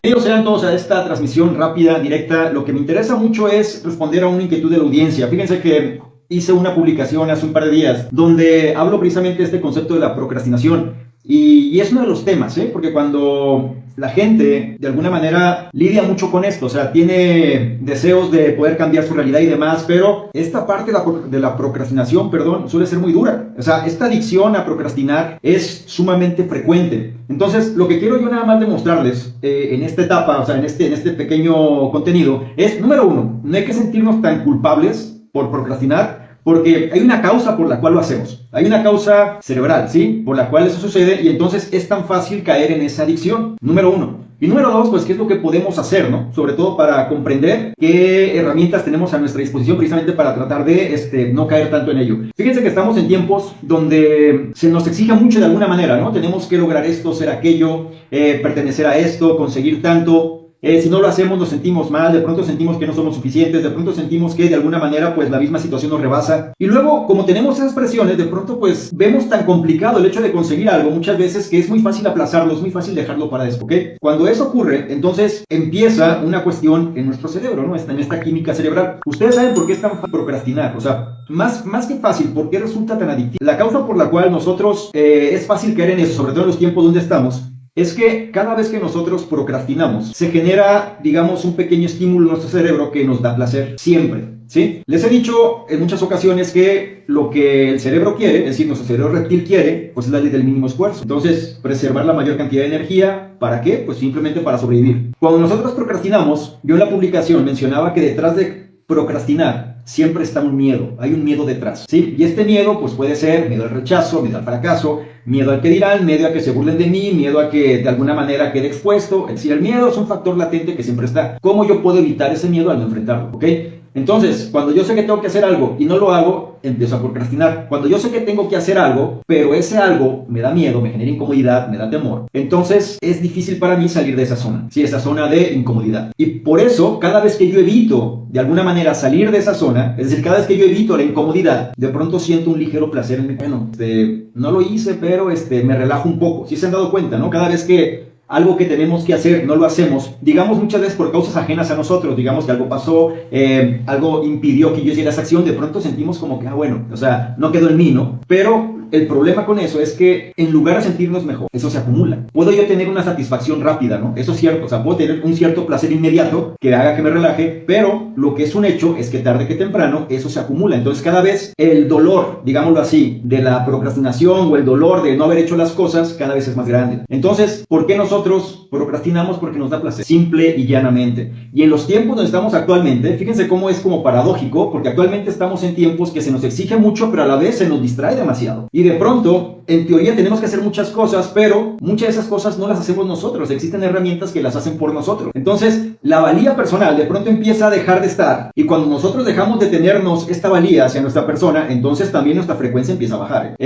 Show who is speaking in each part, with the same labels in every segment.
Speaker 1: Bienvenidos sean todos a esta transmisión rápida, directa. Lo que me interesa mucho es responder a una inquietud de la audiencia. Fíjense que hice una publicación hace un par de días donde hablo precisamente de este concepto de la procrastinación. Y es uno de los temas, porque cuando la gente de alguna manera lidia mucho con esto, o sea, tiene deseos de poder cambiar su realidad y demás, pero esta parte de la procrastinación, suele ser muy dura. O sea, esta adicción a procrastinar es sumamente frecuente. Entonces, lo que quiero yo nada más demostrarles en esta etapa, o sea, en este pequeño contenido, es, número uno, no hay que sentirnos tan culpables por procrastinar, porque hay una causa por la cual lo hacemos. Hay una causa cerebral, ¿sí? Por la cual eso sucede y entonces es tan fácil caer en esa adicción. Número uno. Y número dos, pues, ¿qué es lo que podemos hacer, no? Sobre todo para comprender qué herramientas tenemos a nuestra disposición precisamente para tratar de no caer tanto en ello. Fíjense que estamos en tiempos donde se nos exige mucho de alguna manera, ¿no? Tenemos que lograr esto, ser aquello, pertenecer a esto, conseguir tanto. Si no lo hacemos nos sentimos mal, de pronto sentimos que no somos suficientes, de pronto sentimos que de alguna manera pues la misma situación nos rebasa. Y luego, como tenemos esas presiones, de pronto pues vemos tan complicado el hecho de conseguir algo muchas veces que es muy fácil aplazarlo, es muy fácil dejarlo para después, ¿ok? Cuando eso ocurre, entonces empieza una cuestión en nuestro cerebro, ¿no? En esta química cerebral. Ustedes saben por qué es tan fácil procrastinar, o sea, más que fácil, ¿por qué resulta tan adictivo? La causa por la cual nosotros es fácil caer en eso, sobre todo en los tiempos donde estamos, es que cada vez que nosotros procrastinamos, se genera, digamos, un pequeño estímulo en nuestro cerebro que nos da placer, siempre, ¿sí? Les he dicho en muchas ocasiones que lo que el cerebro quiere, es decir, nuestro cerebro reptil quiere, pues es la ley del mínimo esfuerzo. Entonces, preservar la mayor cantidad de energía, ¿para qué? Pues simplemente para sobrevivir. Cuando nosotros procrastinamos, yo en la publicación mencionaba que detrás de procrastinar siempre está un miedo, hay un miedo detrás, ¿sí? Y este miedo pues puede ser miedo al rechazo, miedo al fracaso, miedo al que dirán, miedo a que se burlen de mí, miedo a que de alguna manera quede expuesto. Es decir, el miedo es un factor latente que siempre está. ¿Cómo yo puedo evitar ese miedo al no enfrentarlo? ¿Ok? Entonces, cuando yo sé que tengo que hacer algo y no lo hago, empiezo a procrastinar. Cuando yo sé que tengo que hacer algo, pero ese algo me da miedo, me genera incomodidad, me da temor, entonces es difícil para mí salir de esa zona, ¿sí? Esa zona de incomodidad. Y por eso, cada vez que yo evito de alguna manera salir de esa zona, es decir, cada vez que yo evito la incomodidad, de pronto siento un ligero placer en mi... Bueno, no lo hice, pero me relajo un poco. ¿Sí se han dado cuenta, no? Cada vez que algo que tenemos que hacer, no lo hacemos, digamos muchas veces por causas ajenas a nosotros, digamos que algo pasó, algo impidió que yo hiciera esa acción, de pronto sentimos como que, bueno, o sea, no quedó en mí, ¿no? Pero el problema con eso es que en lugar de sentirnos mejor, eso se acumula. Puedo yo tener una satisfacción rápida, ¿no? Eso es cierto, o sea, puedo tener un cierto placer inmediato que haga que me relaje, pero lo que es un hecho es que tarde que temprano eso se acumula. Entonces cada vez el dolor, digámoslo así, de la procrastinación o el dolor de no haber hecho las cosas, cada vez es más grande. Entonces, ¿por qué nosotros procrastinamos? Porque nos da placer, simple y llanamente. Y en los tiempos donde estamos actualmente, fíjense cómo es como paradójico, porque actualmente estamos en tiempos que se nos exige mucho, pero a la vez se nos distrae demasiado. Y de pronto, en teoría tenemos que hacer muchas cosas, pero muchas de esas cosas no las hacemos nosotros. Existen herramientas que las hacen por nosotros. Entonces, la valía personal de pronto empieza a dejar de estar. Y cuando nosotros dejamos de tenernos esta valía hacia nuestra persona, entonces también nuestra frecuencia empieza a bajar.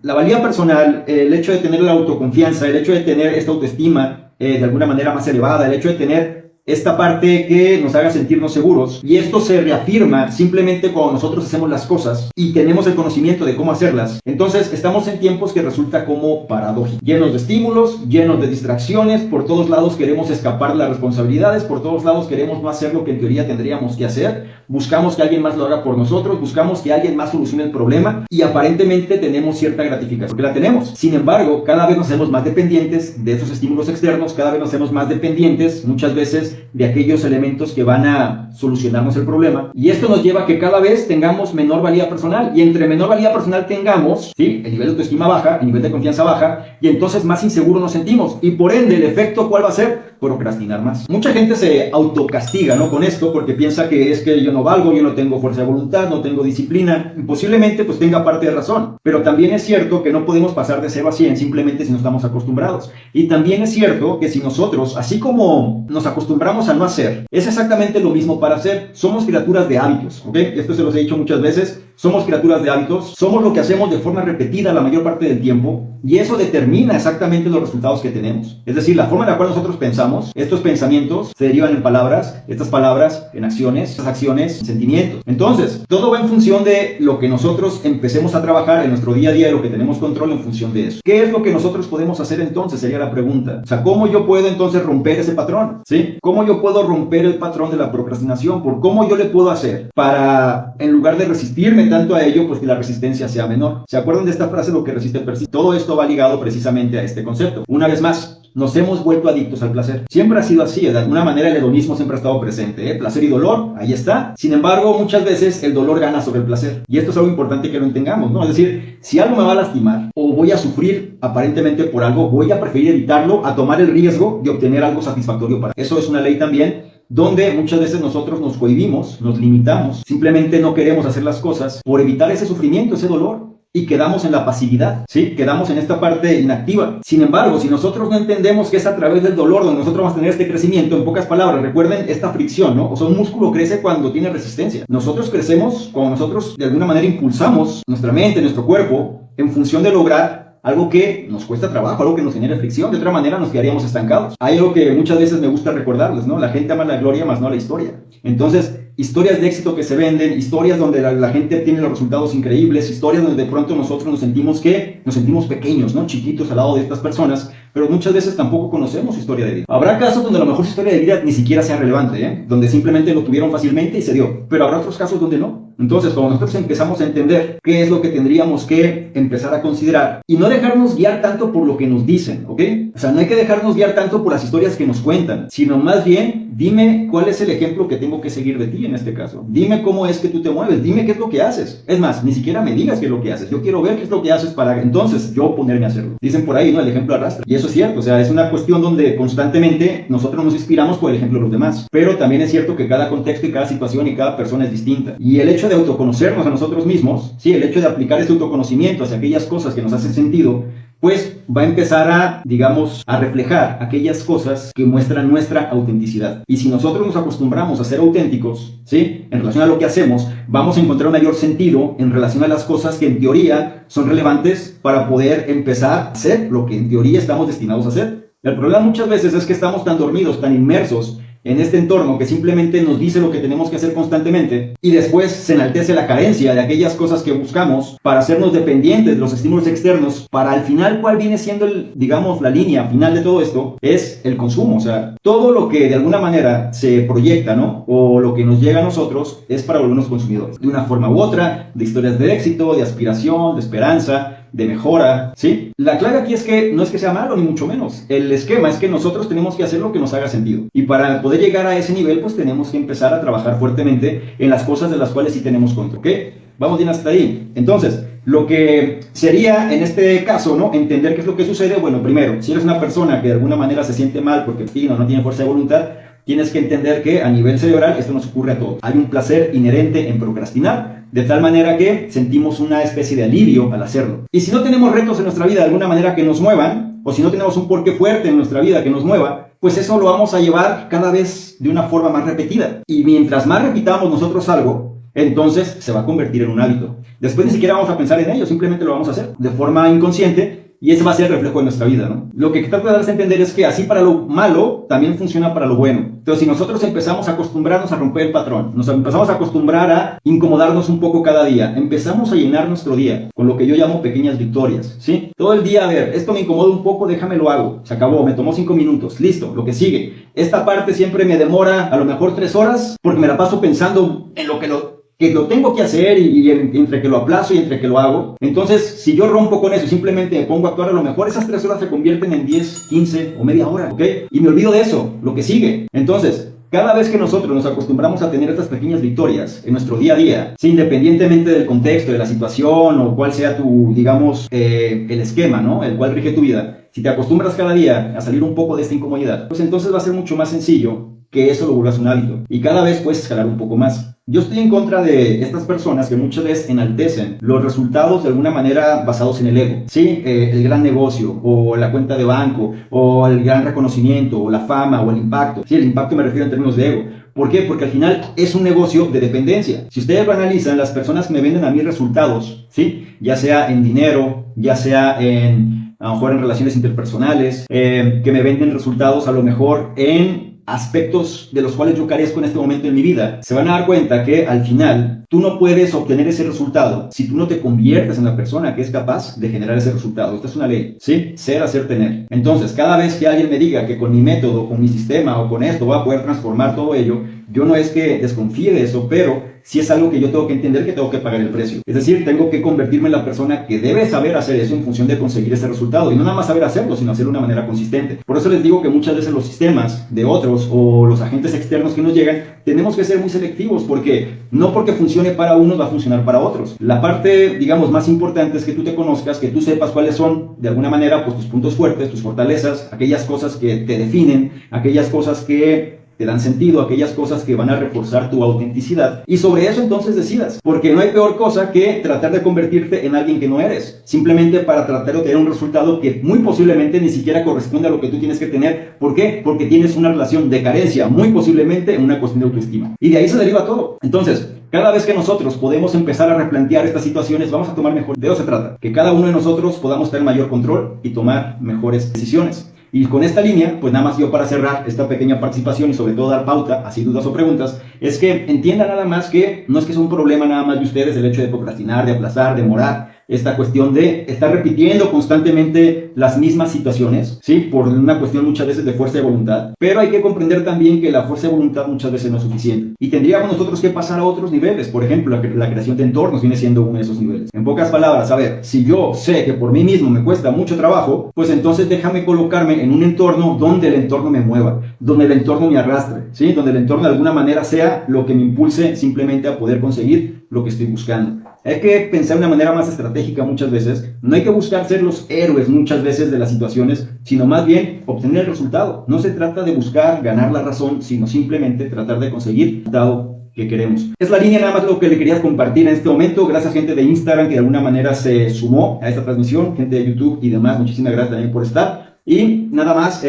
Speaker 1: La valía personal, el hecho de tener la autoconfianza, el hecho de tener esta autoestima de alguna manera más elevada, el hecho de tener esta parte que nos haga sentirnos seguros, y esto se reafirma simplemente cuando nosotros hacemos las cosas y tenemos el conocimiento de cómo hacerlas. Entonces estamos en tiempos que resulta como paradójico, llenos de estímulos, llenos de distracciones, por todos lados queremos escapar de las responsabilidades, por todos lados queremos no hacer lo que en teoría tendríamos que hacer, buscamos que alguien más lo haga por nosotros, buscamos que alguien más solucione el problema y aparentemente tenemos cierta gratificación, porque la tenemos. Sin embargo, cada vez nos hacemos más dependientes de esos estímulos externos, cada vez nos hacemos más dependientes muchas veces de aquellos elementos que van a solucionarnos el problema, y esto nos lleva a que cada vez tengamos menor valía personal, y entre menor valía personal tengamos, ¿sí?, el nivel de autoestima baja, el nivel de confianza baja, y entonces más inseguro nos sentimos, y por ende el efecto ¿cuál va a ser? Procrastinar más. Mucha gente se autocastiga, ¿no?, con esto, porque piensa que es que yo no valgo, yo no tengo fuerza de voluntad, no tengo disciplina, y posiblemente pues tenga parte de razón, pero también es cierto que no podemos pasar de 0 a 100 simplemente si no estamos acostumbrados, y también es cierto que si nosotros, así como nos acostumbramos a no hacer, es exactamente lo mismo para hacer. Somos criaturas de hábitos, ¿ok? Esto se los he dicho muchas veces. somos criaturas de hábitos, somos lo que hacemos de forma repetida la mayor parte del tiempo y eso determina exactamente los resultados que tenemos. Es decir, la forma en la cual nosotros pensamos, estos pensamientos se derivan en palabras, estas palabras en acciones, estas acciones en sentimientos. Entonces, todo va en función de lo que nosotros empecemos a trabajar en nuestro día a día y lo que tenemos control en función de eso. ¿Qué es lo que nosotros podemos hacer entonces? Sería la pregunta. O sea, ¿cómo yo puedo entonces romper ese patrón? ¿Sí? ¿Cómo yo puedo romper el patrón de la procrastinación? ¿Por cómo yo le puedo hacer para, en lugar de resistirme tanto a ello, pues que la resistencia sea menor? ¿Se acuerdan de esta frase, lo que resiste persiste? Todo esto va ligado precisamente a este concepto. Una vez más, nos hemos vuelto adictos al placer. Siempre ha sido así, de alguna manera el hedonismo siempre ha estado presente, ¿eh? Placer y dolor, ahí está. Sin embargo, muchas veces el dolor gana sobre el placer. Y esto es algo importante que lo entendamos, ¿no? Es decir, si algo me va a lastimar o voy a sufrir aparentemente por algo, voy a preferir evitarlo a tomar el riesgo de obtener algo satisfactorio para mí. Eso es una ley también, donde muchas veces nosotros nos cohibimos, nos limitamos, simplemente no queremos hacer las cosas por evitar ese sufrimiento, ese dolor. Y quedamos en la pasividad, ¿sí? Quedamos en esta parte inactiva. Sin embargo, si nosotros no entendemos que es a través del dolor donde nosotros vamos a tener este crecimiento, en pocas palabras, recuerden esta fricción, ¿no? O sea, un músculo crece cuando tiene resistencia. Nosotros crecemos cuando nosotros de alguna manera impulsamos nuestra mente, nuestro cuerpo, en función de lograr algo que nos cuesta trabajo, algo que nos genera fricción. De otra manera nos quedaríamos estancados. Hay algo que muchas veces me gusta recordarles, ¿no? La gente ama la gloria, más no la historia. Entonces, historias de éxito que se venden, historias donde la gente obtiene los resultados increíbles, historias donde de pronto nosotros nos sentimos pequeños, ¿no? Chiquitos al lado de estas personas, pero muchas veces tampoco conocemos su historia de vida. Habrá casos donde a lo mejor su historia de vida ni siquiera sea relevante, ¿eh? Donde simplemente lo tuvieron fácilmente y se dio, pero habrá otros casos donde no. Entonces, cuando nosotros empezamos a entender qué es lo que tendríamos que empezar a considerar y no dejarnos guiar tanto por lo que nos dicen, ¿ok? O sea, no hay que dejarnos guiar tanto por las historias que nos cuentan, sino más bien, dime cuál es el ejemplo que tengo que seguir de ti en este caso. Dime cómo es que tú te mueves, dime qué es lo que haces. Es más, ni siquiera me digas qué es lo que haces. Yo quiero ver qué es lo que haces para entonces yo ponerme a hacerlo. Dicen por ahí, ¿no? El ejemplo arrastra. Y eso es cierto, o sea, es una cuestión donde constantemente nosotros nos inspiramos por el ejemplo de los demás. Pero también es cierto que cada contexto y cada situación y cada persona es distinta. Y el hecho de autoconocernos a nosotros mismos, sí, el hecho de aplicar este autoconocimiento hacia aquellas cosas que nos hacen sentido, pues va a empezar a, digamos, a reflejar aquellas cosas que muestran nuestra autenticidad. Y si nosotros nos acostumbramos a ser auténticos, ¿sí? En relación a lo que hacemos, vamos a encontrar un mayor sentido en relación a las cosas que en teoría son relevantes para poder empezar a hacer lo que en teoría estamos destinados a hacer. El problema muchas veces es que estamos tan dormidos, tan inmersos en este entorno que simplemente nos dice lo que tenemos que hacer constantemente y después se enaltece la carencia de aquellas cosas que buscamos para hacernos dependientes de los estímulos externos, para al final, ¿cuál viene siendo digamos, la línea final de todo esto? Es el consumo. O sea, todo lo que de alguna manera se proyecta, ¿no? O lo que nos llega a nosotros es para volvernos consumidores, de una forma u otra, de historias de éxito, de aspiración, de esperanza, de mejora, ¿sí? La clave aquí es que no es que sea malo, ni mucho menos. El esquema es que nosotros tenemos que hacer lo que nos haga sentido. Y para poder llegar a ese nivel, pues tenemos que empezar a trabajar fuertemente en las cosas de las cuales sí tenemos control, ¿ok? Vamos bien hasta ahí. Entonces, lo que sería en este caso, ¿no? Entender qué es lo que sucede. Bueno, primero, si eres una persona que de alguna manera se siente mal porque no tiene fuerza de voluntad, tienes que entender que a nivel cerebral esto nos ocurre a todos. Hay un placer inherente en procrastinar, de tal manera que sentimos una especie de alivio al hacerlo. Y si no tenemos retos en nuestra vida de alguna manera que nos muevan, o si no tenemos un porqué fuerte en nuestra vida que nos mueva, pues eso lo vamos a llevar cada vez de una forma más repetida. Y mientras más repitamos nosotros algo, entonces se va a convertir en un hábito. Después ni siquiera vamos a pensar en ello, simplemente lo vamos a hacer de forma inconsciente. Y ese va a ser el reflejo de nuestra vida, ¿no? Lo que trato de darles a entender es que así para lo malo, también funciona para lo bueno. Entonces, si nosotros empezamos a acostumbrarnos a romper el patrón, nos empezamos a acostumbrar a incomodarnos un poco cada día, empezamos a llenar nuestro día con lo que yo llamo pequeñas victorias, ¿sí? Todo el día, a ver, esto me incomoda un poco, déjame lo hago. Se acabó, me tomó 5 minutos, listo, lo que sigue. Esta parte siempre me demora a lo mejor 3 horas porque me la paso pensando en lo que lo tengo que hacer y entre que lo aplazo y entre que lo hago. Entonces, si yo rompo con eso y simplemente me pongo a actuar, a lo mejor esas 3 horas se convierten en 10, 15 o media hora, ¿ok? Y me olvido de eso, lo que sigue. Entonces, cada vez que nosotros nos acostumbramos a tener estas pequeñas victorias en nuestro día a día, ¿sí? Independientemente del contexto, de la situación o cuál sea tu, digamos, el esquema, ¿no? El cual rige tu vida. Si te acostumbras cada día a salir un poco de esta incomodidad, pues entonces va a ser mucho más sencillo que eso lo vuelvas un hábito. Y cada vez puedes escalar un poco más. Yo estoy en contra de estas personas que muchas veces enaltecen los resultados de alguna manera basados en el ego, ¿sí? El gran negocio, o la cuenta de banco, o el gran reconocimiento, o la fama, o el impacto. Sí, el impacto me refiero en términos de ego. ¿Por qué? Porque al final es un negocio de dependencia. Si ustedes lo analizan, las personas que me venden a mí resultados, ¿sí? Ya sea en dinero, ya sea a lo mejor en relaciones interpersonales, que me venden resultados a lo mejor en aspectos de los cuales yo carezco en este momento en mi vida, se van a dar cuenta que al final tú no puedes obtener ese resultado si tú no te conviertes en la persona que es capaz de generar ese resultado. Esta es una ley, ¿sí? Ser, hacer, tener. Entonces, cada vez que alguien me diga que con mi método, con mi sistema o con esto va a poder transformar todo ello, yo no es que desconfíe de eso, pero sí es algo que yo tengo que entender que tengo que pagar el precio. Es decir, tengo que convertirme en la persona que debe saber hacer eso en función de conseguir ese resultado. Y no nada más saber hacerlo, sino hacerlo de una manera consistente. Por eso les digo que muchas veces los sistemas de otros o los agentes externos que nos llegan, tenemos que ser muy selectivos, porque no porque funcione para unos va a funcionar para otros. La parte, digamos, más importante es que tú te conozcas, que tú sepas cuáles son, de alguna manera, pues tus puntos fuertes, tus fortalezas, aquellas cosas que te definen, aquellas cosas que te dan sentido, aquellas cosas que van a reforzar tu autenticidad, y sobre eso entonces decidas, porque no hay peor cosa que tratar de convertirte en alguien que no eres, simplemente para tratar de tener un resultado que muy posiblemente ni siquiera corresponde a lo que tú tienes que tener. ¿Por qué? Porque tienes una relación de carencia, muy posiblemente en una cuestión de autoestima, y de ahí se deriva todo. Entonces, cada vez que nosotros podemos empezar a replantear estas situaciones, vamos a tomar mejor. De eso se trata, que cada uno de nosotros podamos tener mayor control y tomar mejores decisiones. Y con esta línea, pues nada más yo para cerrar esta pequeña participación y sobre todo dar pauta, así dudas o preguntas, es que entiendan nada más que no es que es un problema nada más de ustedes el hecho de procrastinar, de aplazar, demorar, esta cuestión de estar repitiendo constantemente las mismas situaciones, ¿sí? Por una cuestión muchas veces de fuerza de voluntad, pero hay que comprender también que la fuerza de voluntad muchas veces no es suficiente y tendríamos nosotros que pasar a otros niveles. Por ejemplo, la creación de entornos viene siendo uno de esos niveles. En pocas palabras, a ver, si yo sé que por mí mismo me cuesta mucho trabajo, pues entonces déjame colocarme en un entorno donde el entorno me mueva, donde el entorno me arrastre, ¿sí? Donde el entorno de alguna manera sea lo que me impulse simplemente a poder conseguir lo que estoy buscando. Hay que pensar de una manera más estratégica muchas veces. No hay que buscar ser los héroes muchas veces de las situaciones, sino más bien obtener el resultado. No se trata de buscar ganar la razón, sino simplemente tratar de conseguir el resultado que queremos. Es la línea nada más lo que le quería compartir en este momento. Gracias gente de Instagram que de alguna manera se sumó a esta transmisión, gente de YouTube y demás. Muchísimas gracias también por estar. Y nada más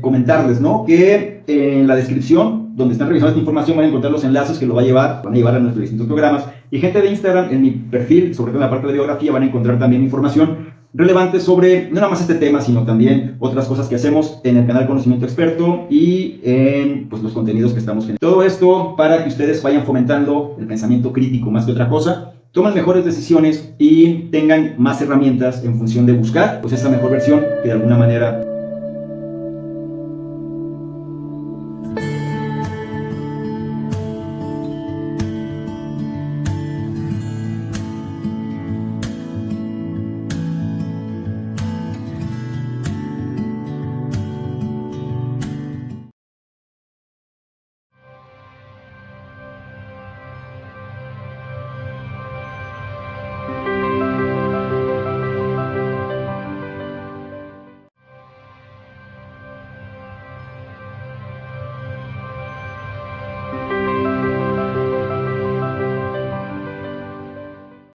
Speaker 1: comentarles, ¿no? Que en la descripción, donde están revisando esta información, van a encontrar los enlaces que van a llevar a nuestros distintos programas. Y gente de Instagram, en mi perfil, sobre todo en la parte de biografía, van a encontrar también información relevante sobre no nada más este tema, sino también otras cosas que hacemos en el canal Conocimiento Experto y en pues, los contenidos que estamos generando. Todo esto para que ustedes vayan fomentando el pensamiento crítico más que otra cosa, tomen mejores decisiones y tengan más herramientas en función de buscar pues esa mejor versión que de alguna manera